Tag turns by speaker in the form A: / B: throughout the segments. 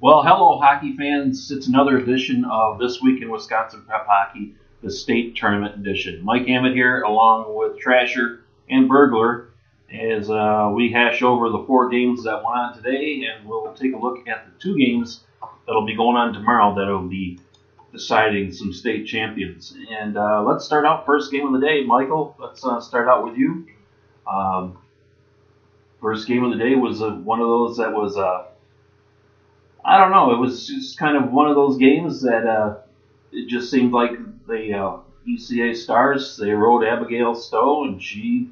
A: Well, hello, hockey fans. It's another edition of This Week in Wisconsin Prep Hockey, the state tournament edition. Mike Hammett here, along with Trasher and Burglar, as we hash over the 4 games that went on today, and we'll take a look at the 2 games that'll be going on tomorrow that'll be deciding some state champions. And let's start out first game of the day. Michael, let's start out with you. Um, First game of the day was one of those that was I don't know. It was just kind of one of those games that it just seemed like the ECA Stars, they rode Abigail Stowe, and she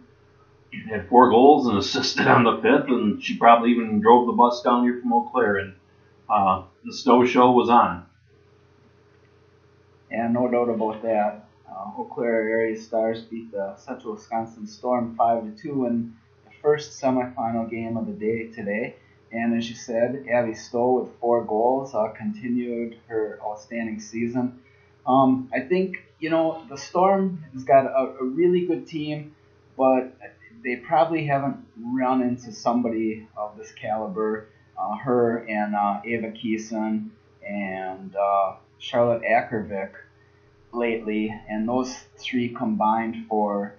A: had 4 goals and assisted on the 5th, and she probably even drove the bus down here from Eau Claire, and the Stowe show was on.
B: Yeah, no doubt about that. Eau Claire area Stars beat the Central Wisconsin Storm 5-2 in the first semifinal game of the day today. And as you said, Abby Stowe with 4 goals continued her outstanding season. I think, the Storm has got a really good team, but they probably haven't run into somebody of this caliber. Her and Ava Keeson and Charlotte Ackervik lately, and those 3 combined for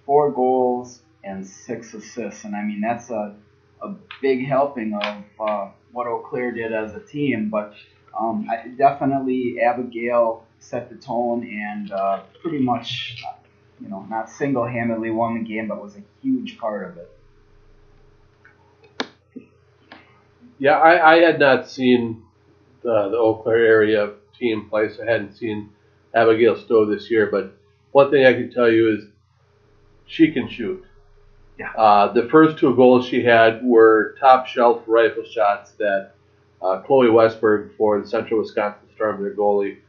B: 4 goals and 6 assists. And I mean, that's a big helping of what Eau Claire did as a team, but definitely Abigail set the tone and pretty much, not single-handedly won the game, but was a huge part of it.
C: Yeah, I had not seen the Eau Claire area team play, so I hadn't seen Abigail Stowe this year, but one thing I can tell you is she can shoot.
A: Yeah.
C: The first 2 goals she had were top shelf rifle shots that Chloe Westberg for the Central Wisconsin Storm, their goalie.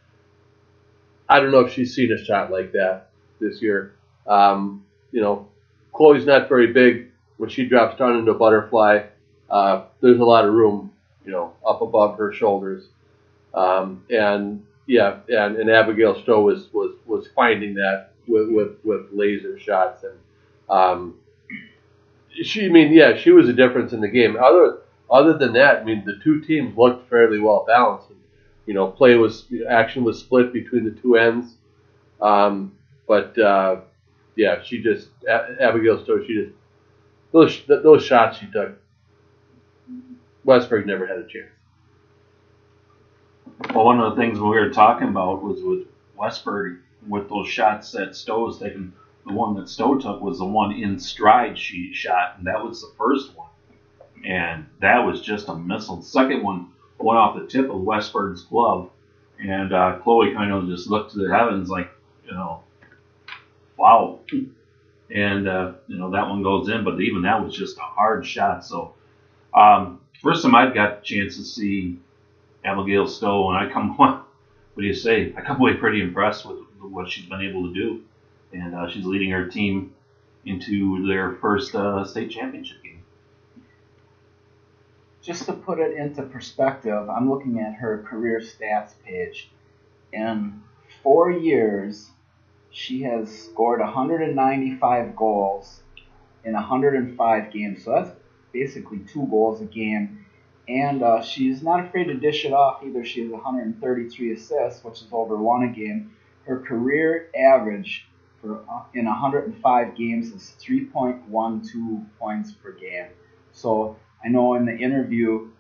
C: I don't know if she's seen a shot like that this year. Chloe's not very big. When she drops down into a butterfly, there's a lot of room, up above her shoulders. And Abigail Stowe was finding that with laser shots, and she was a difference in the game. Other than that, I mean, the 2 teams looked fairly well balanced. Action was split between the 2 ends. Abigail Stowe, those shots she took, Westberg never had a chance.
A: Well, one of the things we were talking about was with Westberg, with those shots that Stowe was taking. The one that Stowe took was the one in stride she shot, and that was the first one. And that was just a missile. The second one went off the tip of Westberg's glove, and Chloe kind of just looked to the heavens like, wow. And, that one goes in, but even that was just a hard shot. So, first time I've got a chance to see Abigail Stowe, and I come away pretty impressed with what she's been able to do. And she's leading her team into their first state championship game.
B: Just to put it into perspective, I'm looking at her career stats page. In 4 years, she has scored 195 goals in 105 games. So that's basically 2 goals a game. And she's not afraid to dish it off either. She has 133 assists, which is over 1 a game. Her career average in 105 games is 3.12 points per game. So I know in the interview,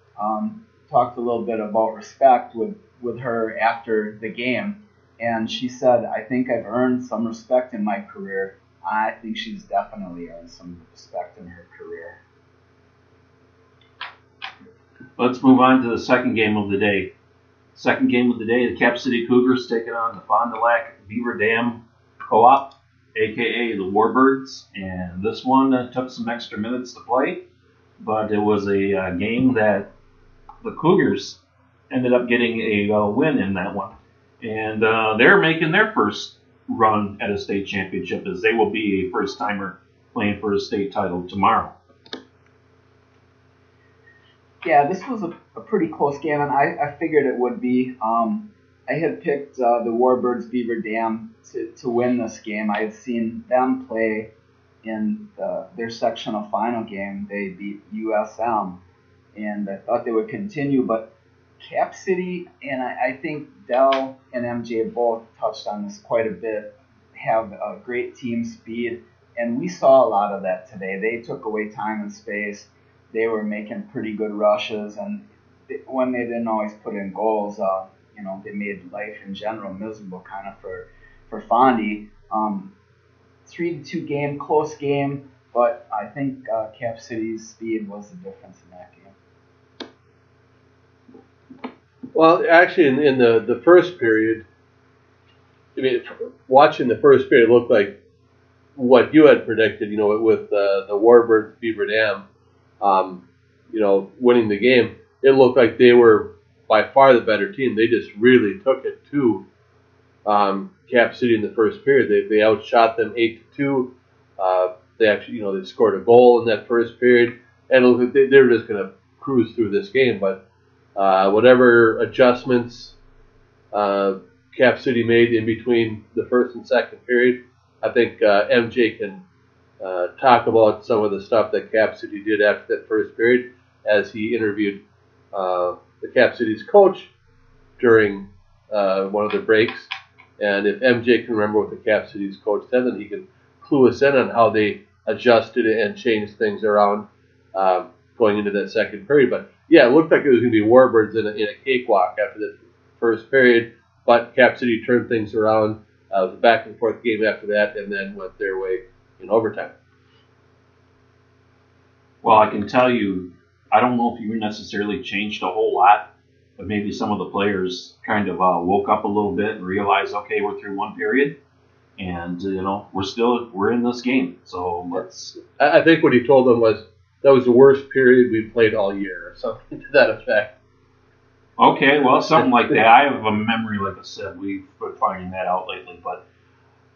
B: talked a little bit about respect with her after the game, and she said, I think I've earned some respect in my career. I think she's definitely earned some respect in her career.
A: Let's move on to the second game of the day. Second game of the day, the Cap City Cougars taking on the Fond du Lac Beaver Dam Co-op, a.k.a. the Warbirds. And this one took some extra minutes to play, but it was a game that the Cougars ended up getting a win in that one. And they're making their first run at a state championship, as they will be a first-timer playing for a state title tomorrow.
B: Yeah, this was a pretty close game, and I figured it would be. I had picked the Warbirds Beaver Dam to win this game. I had seen them play in their sectional final game. They beat USM, and I thought they would continue, but Cap City, and I think Dell and MJ both touched on this quite a bit, have a great team speed, and we saw a lot of that today. They took away time and space. They were making pretty good rushes, and when they didn't always put in goals, they made life in general miserable, kind of for Fondy. 3-2 game, close game, but I think Cap City's speed was the difference in that game.
C: Well, actually, in the first period, I mean, watching the first period looked like what you had predicted, with the Warbirds Beaver Dam, winning the game. It looked like they were by far the better team. They just really took it to Cap City in the first period. They outshot them 8-2. They actually, they scored a goal in that first period, and it looked like they were just going to cruise through this game. But whatever adjustments Cap City made in between the first and second period, I think MJ can talk about some of the stuff that Cap City did after that first period, as he interviewed the Cap City's coach during one of the breaks. And if MJ can remember what the Cap City's coach said, then he can clue us in on how they adjusted and changed things around going into that second period. But yeah, it looked like it was going to be Warbirds in a cakewalk after the first period, but Cap City turned things around. It was a back and forth game after that, and then went their way in overtime.
A: Well, I can tell you, I don't know if you necessarily changed a whole lot, but maybe some of the players kind of woke up a little bit and realized, okay, we're through one period, and we're in this game. So let's.
C: I think what he told them was that was the worst period we played all year, or something to that effect.
A: Okay, well, something like that. I have a memory, like I said, we've been finding that out lately. But,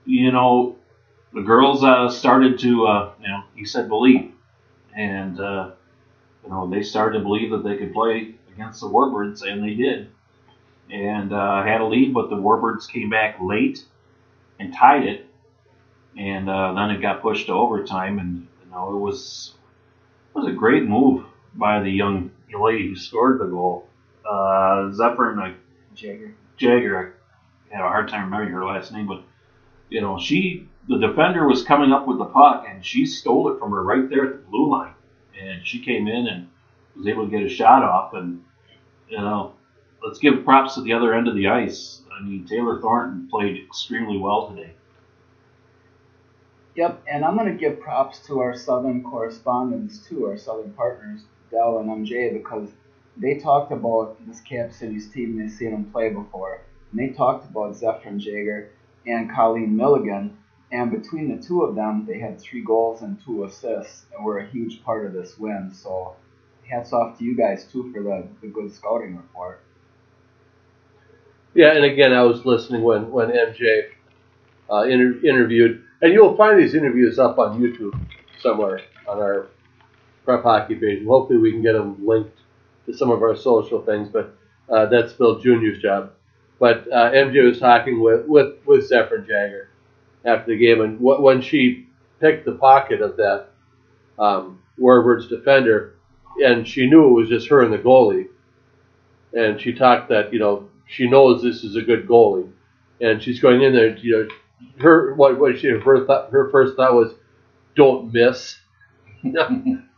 A: the girls started to, he said believe. And, they started to believe that they could play against the Warbirds, and they did. And had a lead, but the Warbirds came back late and tied it. And then it got pushed to overtime, and, it was a great move by the young lady who scored the goal. Zephyrin Jagger. I have a hard time remembering her last name, but the defender was coming up with the puck, and she stole it from her right there at the blue line, and she came in and was able to get a shot off. And let's give props to the other end of the ice. I mean, Taylor Thornton played extremely well today.
B: Yep, and I'm going to give props to our Southern correspondents too, our Southern partners, Dell and MJ, because they talked about this Cap City's team. They've seen them play before. And they talked about Zephyrin Jagger and Colleen Milligan. And between the two of them, they had 3 goals and 2 assists and were a huge part of this win. So hats off to you guys, too, for the good scouting report.
C: Yeah, and again, I was listening when MJ interviewed. And you'll find these interviews up on YouTube somewhere on our Prep Hockey page. And hopefully we can get them linked to some of our social things, but that's Bill Jr.'s job. But MJ was talking with Zephyrin Jagger after the game, and when she picked the pocket of that Warbirds defender, and she knew it was just her and the goalie, and she talked that she knows this is a good goalie, and she's going in there. Her first thought was, don't miss,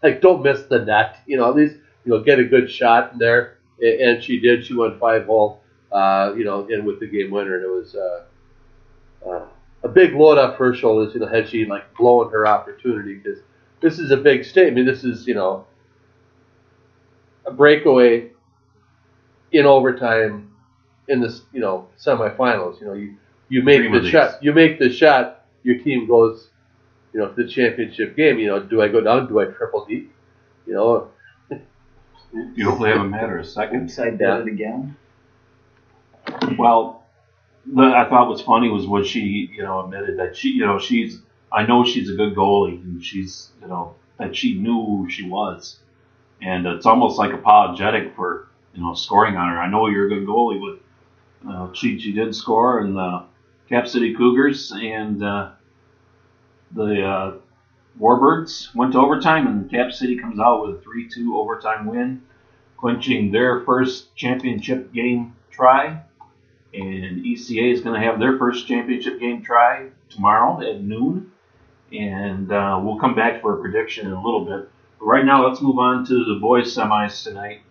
C: like don't miss the net. At least get a good shot in there, and she did. She went 5-hole, in with the game winner, and it was a big load off her shoulders. Had she blown her opportunity, because this is a big statement. This is a breakaway in overtime in this semifinals. You make the shot. You make the shot. Your team goes to the championship game. Do I go down? Do I triple deep?
A: You hopefully have a matter of seconds.
B: I did it again.
A: Well, I thought was funny was what she, admitted that I know she's a good goalie, and she's, that she knew who she was. And it's almost like apologetic for, scoring on her. I know you're a good goalie, but she did score, and the Cap City Cougars and the Warbirds went to overtime, and Cap City comes out with a 3-2 overtime win. clinching their first championship game try. And ECA is going to have their first championship game try tomorrow at noon. And we'll come back for a prediction in a little bit. But right now, let's move on to the boys' semis tonight.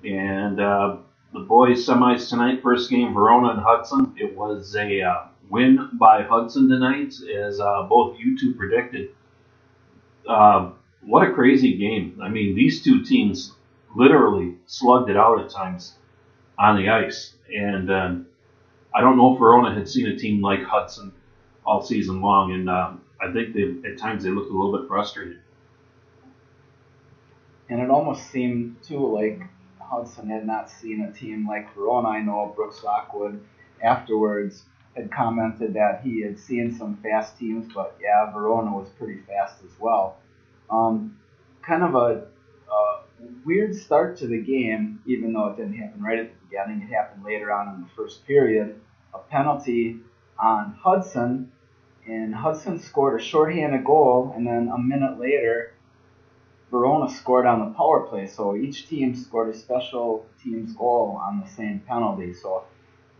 A: And the boys' semis tonight, first game, Verona and Hudson. It was a win by Hudson tonight, as both you two predicted. What a crazy game. I mean, these two teams literally slugged it out at times on the ice. And I don't know if Verona had seen a team like Hudson all season long. And I think at times they looked a little bit frustrated.
B: And it almost seemed, too, like Hudson had not seen a team like Verona. I know Brooks Lockwood afterwards had commented that he had seen some fast teams, but yeah, Verona was pretty fast as well. Kind of a weird start to the game, even though it didn't happen right at the beginning. It happened later on in the first period. A penalty on Hudson, and Hudson scored a shorthanded goal, and then a minute later, Verona scored on the power play. So each team scored a special team's goal on the same penalty. So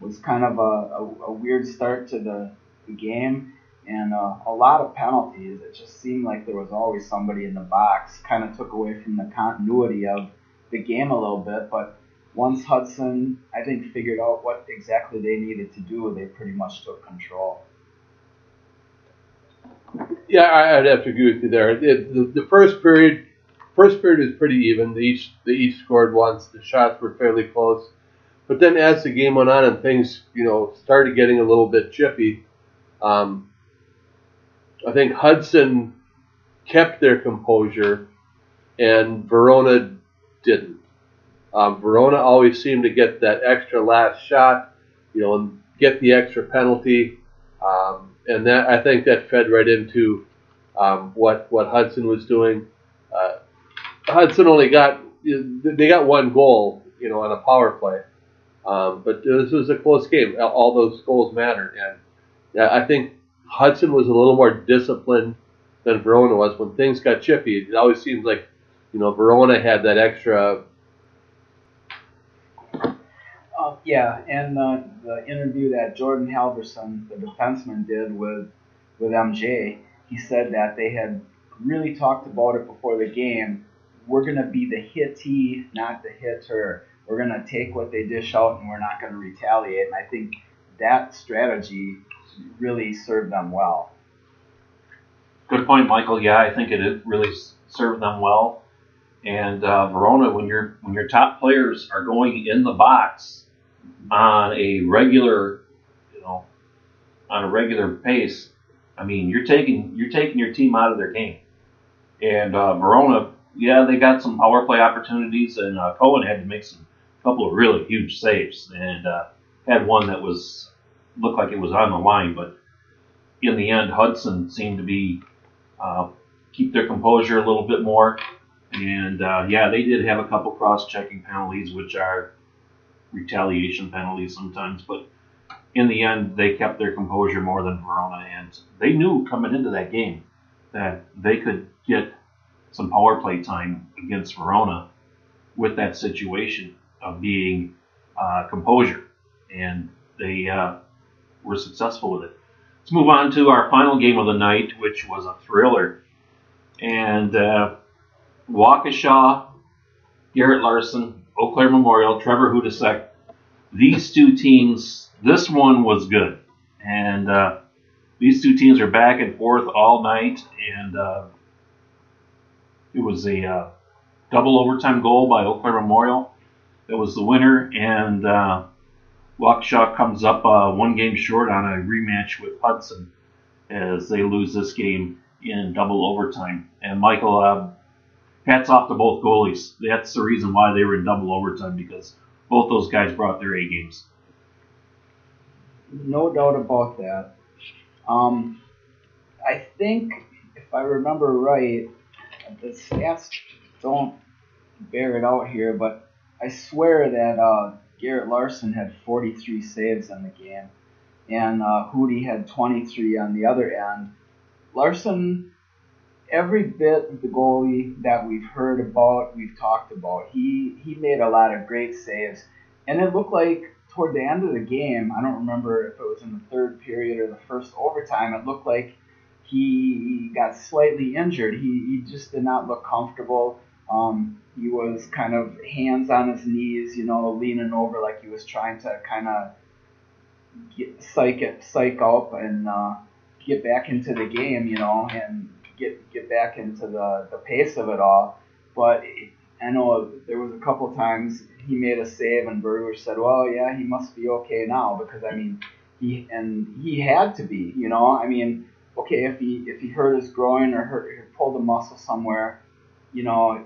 B: it was kind of a weird start to the game, and a lot of penalties. It just seemed like there was always somebody in the box. Kind of took away from the continuity of the game a little bit, but once Hudson, I think, figured out what exactly they needed to do, they pretty much took control.
C: Yeah, I'd have to agree with you there. The first period was pretty even. They each scored once. The shots were fairly close. But then as the game went on and things, started getting a little bit chippy, I think Hudson kept their composure and Verona didn't. Verona always seemed to get that extra last shot, and get the extra penalty. And that, I think, that fed right into what Hudson was doing. Hudson only got one goal, on a power play, but this was a close game. All those goals mattered, and yeah, I think Hudson was a little more disciplined than Verona was. When things got chippy, it always seems like Verona had that extra.
B: Yeah, and the interview that Jordan Halverson, the defenseman, did with MJ, he said that they had really talked about it before the game. We're going to be the hittee, not the hitter. We're going to take what they dish out, and we're not going to retaliate. And I think that strategy really served them well.
A: Good point, Michael. Yeah, I think it really served them well. And Verona, when your top players are going in the box on a regular, pace, I mean, you're taking your team out of their game. And Verona, yeah, they got some power play opportunities, and Cohen had to make a couple of really huge saves, and had one that looked like it was on the line, but in the end, Hudson seemed to be keep their composure a little bit more. And yeah, they did have a couple cross-checking penalties, which are retaliation penalties sometimes. But in the end, they kept their composure more than Verona, and they knew coming into that game that they could get some power play time against Verona with that situation of being composure, and they were successful with it. Let's move on to our final game of the night, which was a thriller. And Waukesha, Garrett Larson, Eau Claire Memorial, Trevor Hudasek, these two teams, this one was good. And these two teams are back and forth all night. And it was a double overtime goal by Eau Claire Memorial. That was the winner. And Waukesha comes up one game short on a rematch with Hudson as they lose this game in double overtime. And Michael, hats off to both goalies. That's the reason why they were in double overtime, because both those guys brought their A games.
B: No doubt about that. I think, if I remember right, the stats don't bear it out here, but I swear that Garrett Larson had 43 saves in the game, and Hootie had 23 on the other end. Larson every bit of the goalie that we've heard about, we've talked about. He made a lot of great saves, and it looked like toward the end of the game, I don't remember if it was in the third period or the first overtime. It looked like he got slightly injured. He just did not look comfortable. He was kind of hands on his knees, leaning over like he was trying to kind of psych up and get back into the game, and get back into the pace of it all. But I know there was a couple times he made a save, and Berger said, "Well, yeah, he must be okay now," because I mean, he had to be, I mean, okay, if he hurt his groin or pulled a muscle somewhere, you know,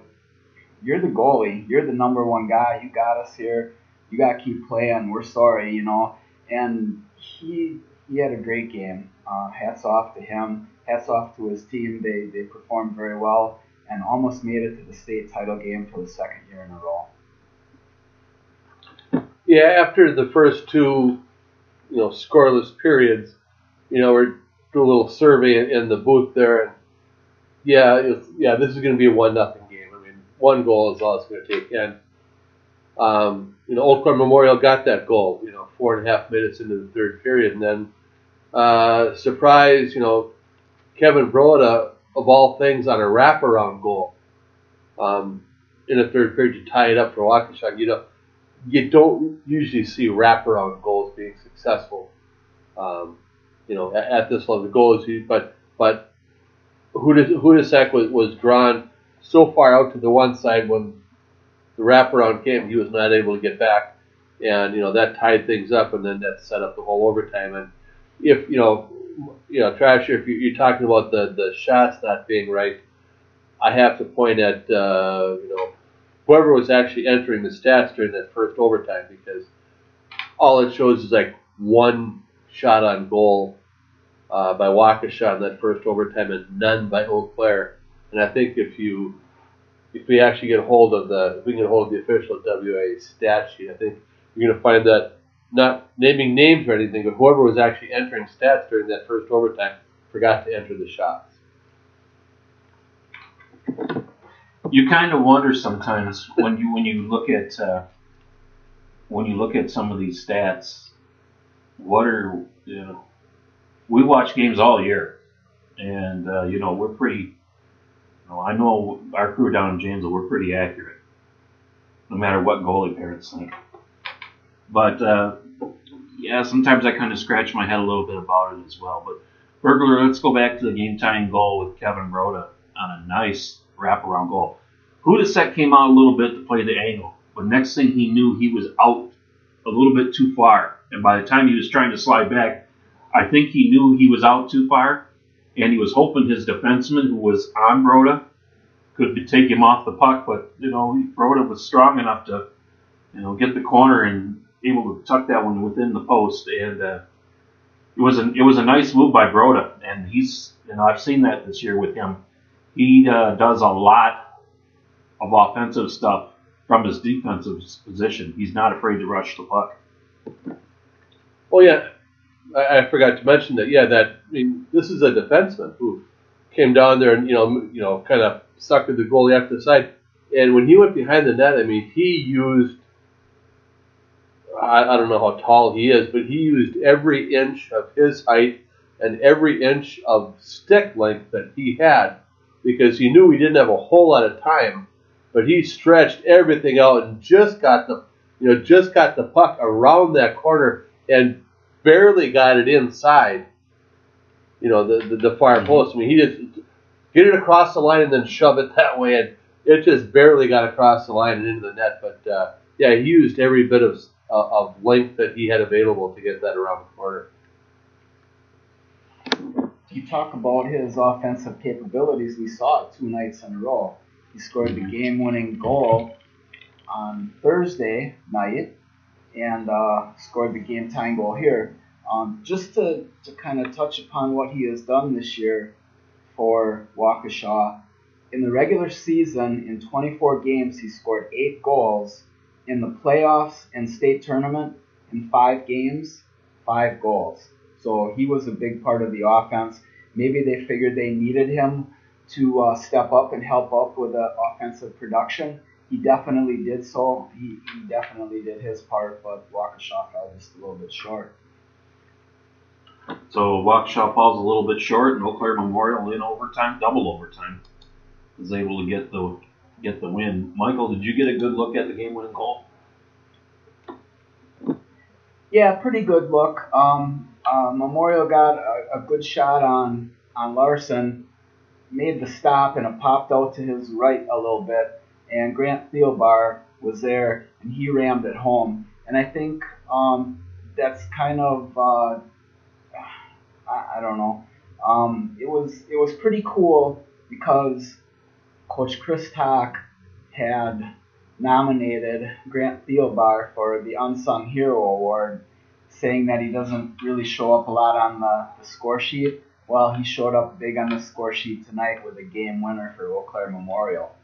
B: you're the goalie, you're the number one guy, you got us here, you got to keep playing. We're sorry, and he had a great game. Hats off to him. Hats off to his team. They performed very well and almost made it to the state title game for the second year in a row.
C: Yeah, after the first two, scoreless periods, we're doing a little survey in the booth there, and this is going to be a 1-0 game. I mean, one goal is all it's going to take, and Old Corn Memorial got that goal, 4.5 minutes into the third period, and then surprise, Kevin Broda, of all things, on a wraparound goal in the third period to tie it up for Waukesha. You don't usually see wraparound goals being successful, at this level. The goal is, but Hudasek was drawn so far out to the one side when the wraparound came, he was not able to get back, and that tied things up, and then that set up the whole overtime. And if Trasher, if you're talking about the shots not being right, I have to point at whoever was actually entering the stats during that first overtime, because all it shows is like one shot on goal by Waukesha in that first overtime and none by Eau Claire. And I think if we actually get hold of the official WA stat sheet, I think you're going to find that, not naming names or anything, but whoever was actually entering stats during that first overtime forgot to enter the shots.
A: You kind of wonder sometimes when you look at some of these stats, what are we watch games all year, and we're pretty. I know our crew down in Janesville, we're pretty accurate, no matter what goalie parents think. But sometimes I kind of scratch my head a little bit about it as well. But Burglar, let's go back to the game-tying goal with Kevin Broda on a nice wraparound goal. Hudasek came out a little bit to play the angle, but next thing he knew, he was out a little bit too far. And by the time he was trying to slide back, I think he knew he was out too far, and he was hoping his defenseman, who was on Broda, could take him off the puck. But Broda was strong enough to get the corner and able to tuck that one within the post. And it was a nice move by Broda, and I've seen that this year with him. He does a lot of offensive stuff from his defensive position. He's not afraid to rush the puck.
C: Oh yeah, I forgot to mention that. Yeah, this is a defenseman who came down there and kind of suckered the goalie after the side. And when he went behind the net, I mean, he used, I don't know how tall he is, but he used every inch of his height and every inch of stick length that he had, because he knew he didn't have a whole lot of time. But he stretched everything out and just got the puck around that corner and barely got it inside, the far post. I mean, he just get it across the line and then shove it that way, and it just barely got across the line and into the net. But he used every bit of length that he had available to get that around the corner.
B: You talk about his offensive capabilities. We saw it 2 nights in a row. He scored the game-winning goal on Thursday night and scored the game-tying goal here. Just to kind of touch upon what he has done this year for Waukesha, in the regular season, in 24 games, he scored 8 goals. In the playoffs and state tournament, in 5 games, 5 goals. So he was a big part of the offense. Maybe they figured they needed him to step up and help up with the offensive production. He definitely did so. He definitely did his part, but Waukesha fell just a little bit short.
A: So Waukesha falls a little bit short, and Eau Claire Memorial in overtime, double overtime, is able to get the win. Michael, did you get a good look at the game-winning goal?
B: Yeah, pretty good look. Memorial got a good shot on Larson, made the stop, and it popped out to his right a little bit. And Grant Theobar was there, and he rammed it home. And I think that's kind of I don't know. It was pretty cool because Coach Chris Tock had nominated Grant Theobar for the Unsung Hero Award, saying that he doesn't really show up a lot on the score sheet. Well, he showed up big on the score sheet tonight with a game winner for Eau Claire Memorial.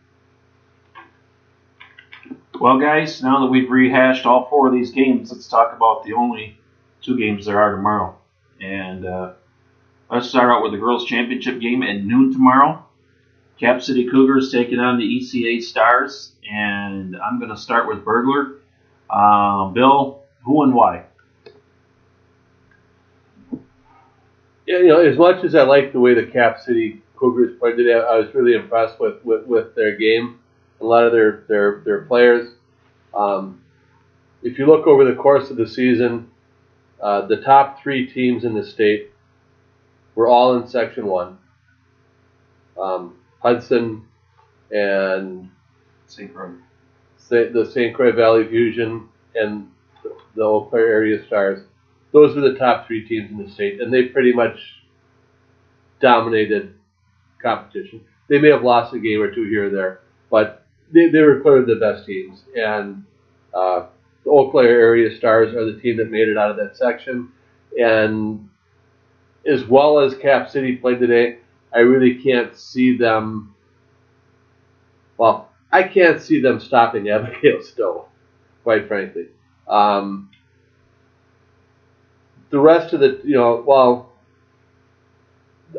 A: Well, guys, now that we've rehashed all 4 of these games, let's talk about the only 2 games there are tomorrow. And let's start out with the girls' championship game at noon tomorrow. Cap City Cougars taking on the ECA Stars, and I'm going to start with Burglar. Bill, who and why?
C: Yeah, as much as I like the way the Cap City Cougars played today, I was really impressed with their game, a lot of their players. If you look over the course of the season, the top 3 teams in the state were all in Section 1. Hudson and
A: St. Croix.
C: The St. Croix Valley Fusion and the Eau Claire Area Stars. Those were the top 3 teams in the state, and they pretty much dominated competition. They may have lost a game or 2 here or there, but they were clearly the best teams. And the Eau Claire Area Stars are the team that made it out of that section. And as well as Cap City played today, I really can't see them. Well, I can't see them stopping Abigail Stowe, quite frankly. The rest of the, well,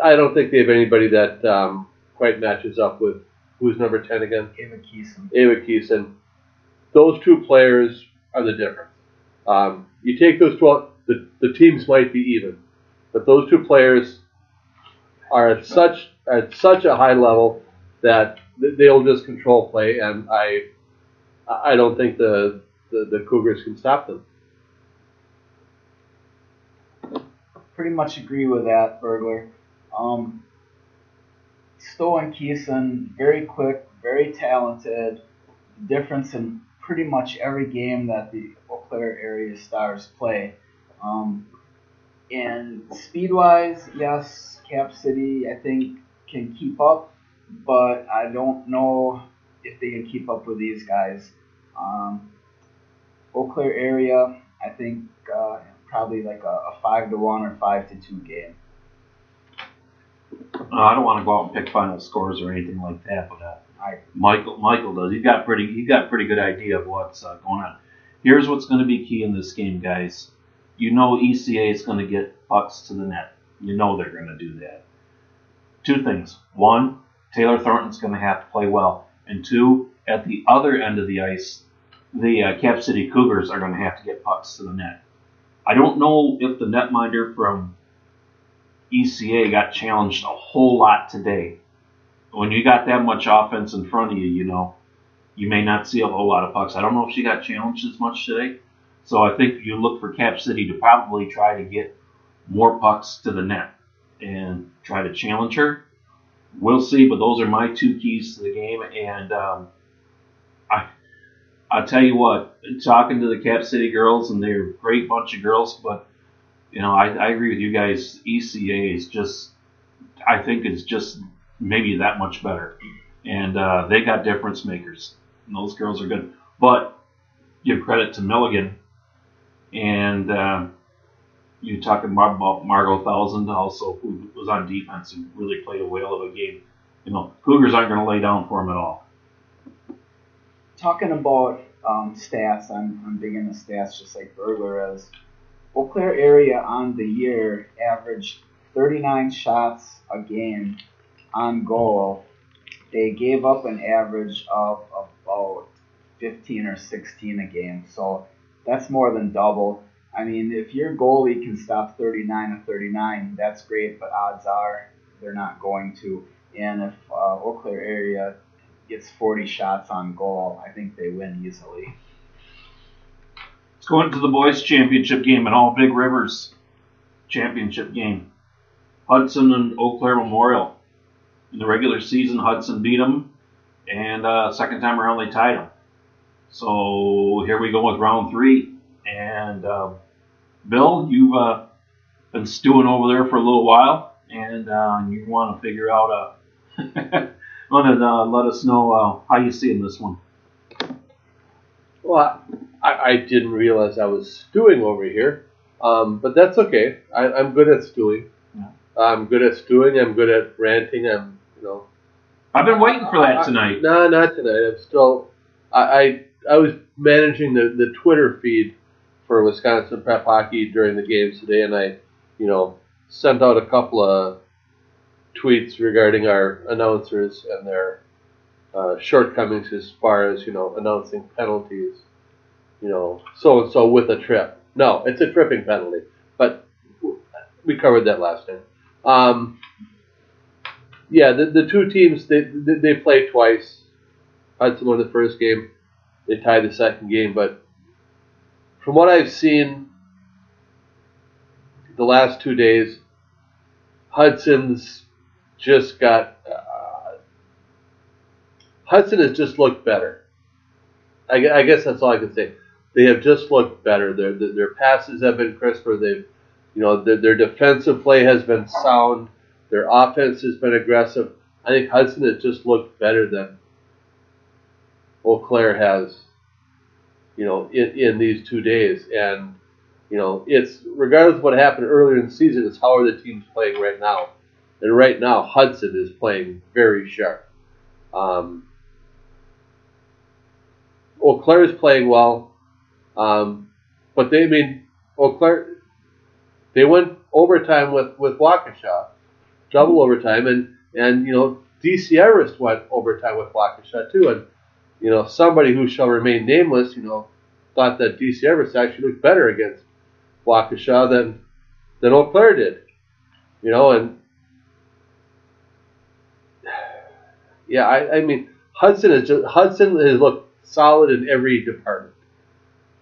C: I don't think they have anybody that quite matches up with who's number 10 again?
B: Ava Keeson.
C: Ava Keeson. Those 2 players are the difference. You take those 12, the teams might be even, but those 2 players are at such a high level that they'll just control play, and I don't think the Cougars can stop them.
B: Pretty much agree with that, Burglar. Stowe and Keeson, very quick, very talented. Difference in pretty much every game that the Eau Claire Area Stars play. And speed-wise, yes, Cap City, I think, can keep up, but I don't know if they can keep up with these guys. Eau Claire Area, I think, probably like a 5-1 or 5-2 game.
A: I don't want to go out and pick final scores or anything like that, but Michael does. He's got pretty good idea of what's going on. Here's what's going to be key in this game, guys. You know ECA is going to get pucks to the net. You know they're going to do that. 2 things. 1, Taylor Thornton's going to have to play well. And 2, at the other end of the ice, the Cap City Cougars are going to have to get pucks to the net. I don't know if the netminder from ECA got challenged a whole lot today. When you got that much offense in front of you, you may not see a whole lot of pucks. I don't know if she got challenged as much today. So I think you look for Cap City to probably try to get more pucks to the net and try to challenge her. We'll see, but those are my 2 keys to the game. And I'll tell you what, talking to the Cap City girls, and they're a great bunch of girls, but I agree with you guys. ECA is just, I think, is just maybe that much better, and they got difference makers, and those girls are good. But give credit to Milligan, and you talking about Margot Thousand also, who was on defense and really played a whale of a game. Cougars aren't going to lay down for them at all.
B: Talking about stats, I'm big into stats, just like Burglar is. Eau Claire Area on the year averaged 39 shots a game on goal, they gave up an average of about 15 or 16 a game. So that's more than double. I mean, if your goalie can stop 39 of 39, that's great, but odds are they're not going to. And if Eau Claire area gets 40 shots on goal, I think they win easily.
A: Let's go into the boys' championship game at All Big Rivers championship game. Hudson and Eau Claire Memorial. In the regular season, Hudson beat them, and second time around they tied them. So here we go with round 3. And Bill, you've been stewing over there for a little while, and you want to figure out, want to let us know how you see in this one.
C: Well, I didn't realize I was stewing over here, but that's okay. I'm good at stewing.
A: Yeah.
C: I'm good at stewing. I'm good at ranting.
A: I've been waiting for that tonight.
C: No, not tonight. I'm still. I was managing the Twitter feed for Wisconsin Prep Hockey during the games today, and I, sent out a couple of tweets regarding our announcers and their shortcomings as far as announcing penalties. So and so with a trip. No, it's a tripping penalty, but we covered that last time. Yeah, the two teams they played twice. Hudson won the first game. They tied the second game, but from what I've seen the last 2 days, Hudson's just got. Hudson has just looked better. I guess that's all I can say. They have just looked better. Their passes have been crisper. Their defensive play has been sound. Their offense has been aggressive. I think Hudson has just looked better than Eau Claire has, in these 2 days. And, it's regardless of what happened earlier in the season, it's how are the teams playing right now. And right now, Hudson is playing very sharp. Eau Claire is playing well, but Eau Claire, they went overtime with Waukesha, double overtime, and DC Everest went overtime with Waukesha too, and somebody who shall remain nameless, thought that DC Everest actually looked better against Waukesha than Eau Claire did, and yeah, I mean Hudson has looked solid in every department,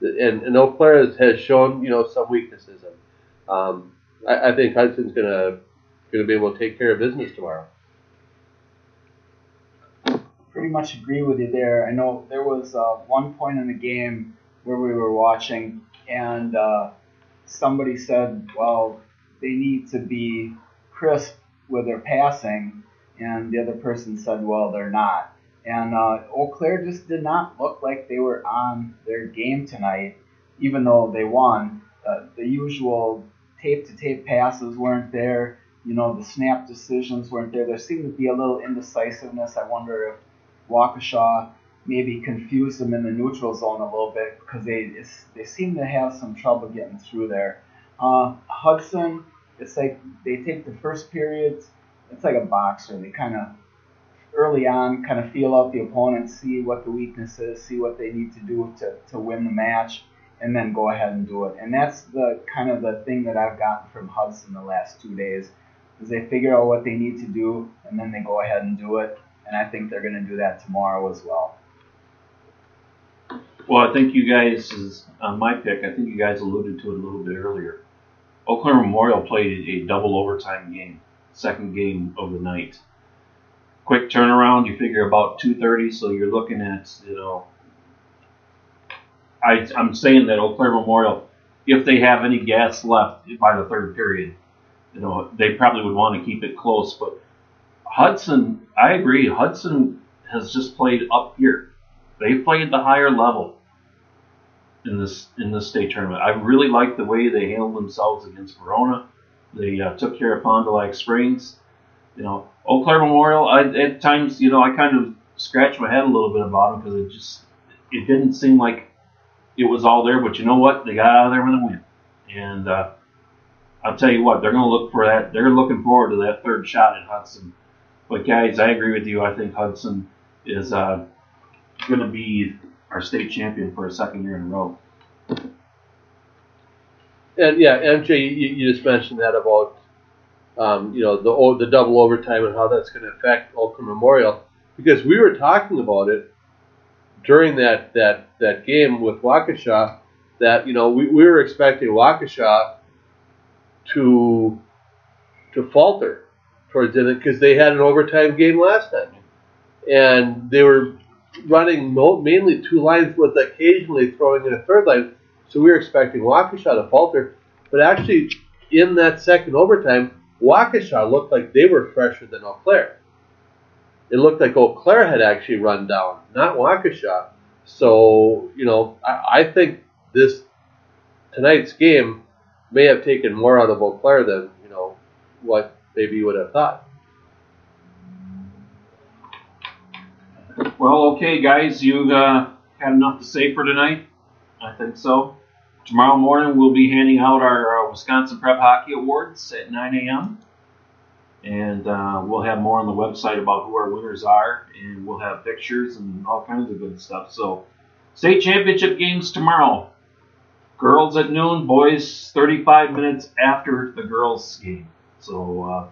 C: and Eau Claire has shown some weaknesses, and I think Hudson's gonna be able to take care of business tomorrow.
B: Pretty much agree with you there. I know there was one point in the game where we were watching, and somebody said, well, they need to be crisp with their passing, and the other person said, well, they're not. And Eau Claire just did not look like they were on their game tonight, even though they won. The usual tape-to-tape passes weren't there. The snap decisions weren't there. There seemed to be a little indecisiveness. I wonder if Waukesha maybe confused them in the neutral zone a little bit because they seem to have some trouble getting through there. Hudson, it's like they take the first periods. It's like a boxer. They kind of early on kind of feel out the opponent, see what the weakness is, see what they need to do to win the match, and then go ahead and do it. And that's the kind of the thing that I've gotten from Hudson the last 2 days, is they figure out what they need to do, and then they go ahead and do it. And I think they're going to do that tomorrow as well.
A: Well, I think you guys, on my pick, I think you guys alluded to it a little bit earlier. Eau Claire Memorial played a double overtime game, second game of the night. Quick turnaround, you figure about 2:30, so you're looking at, I'm saying that Eau Claire Memorial, if they have any gas left by the third period, they probably would want to keep it close. But Hudson, I agree, Hudson has just played up here. They played the higher level in this state tournament. I really like the way they handled themselves against Verona. They took care of Fond du Lac Springs. Eau Claire Memorial, at times, I kind of scratched my head a little bit about them because it didn't seem like it was all there. But you know what? They got out of there with a win. And I'll tell you what, they're going to look for that. They're looking forward to that third shot at Hudson But guys, I agree with you. I think Hudson is going to be our state champion for a second year in a row.
C: And yeah, MJ, you just mentioned that about the double overtime and how that's going to affect Oakland Memorial, because we were talking about it during that game with Waukesha, that we were expecting Waukesha to falter towards the end because they had an overtime game last time, and they were running mainly two lines with occasionally throwing in a third line. So we were expecting Waukesha to falter, but actually in that second overtime, Waukesha looked like they were fresher than Eau Claire. It looked like Eau Claire had actually run down, not Waukesha. So, I think tonight's game may have taken more out of Eau Claire than, what maybe you would have thought.
A: Well, okay, guys, you've had enough to say for tonight. I think so. Tomorrow morning, we'll be handing out our Wisconsin Prep Hockey Awards at 9 a.m. And we'll have more on the website about who our winners are, and we'll have pictures and all kinds of good stuff. So, state championship games tomorrow. Girls at noon, boys 35 minutes after the girls' game. So,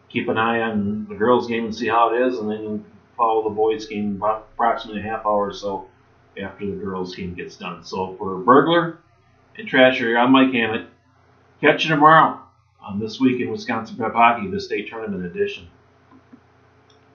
A: keep an eye on the girls' game and see how it is, and then follow the boys' game about approximately a half hour or so after the girls' game gets done. So, for Burglar and Trasher, I'm Mike Hammett. Catch you tomorrow on This Week in Wisconsin Prep Hockey, the state tournament edition.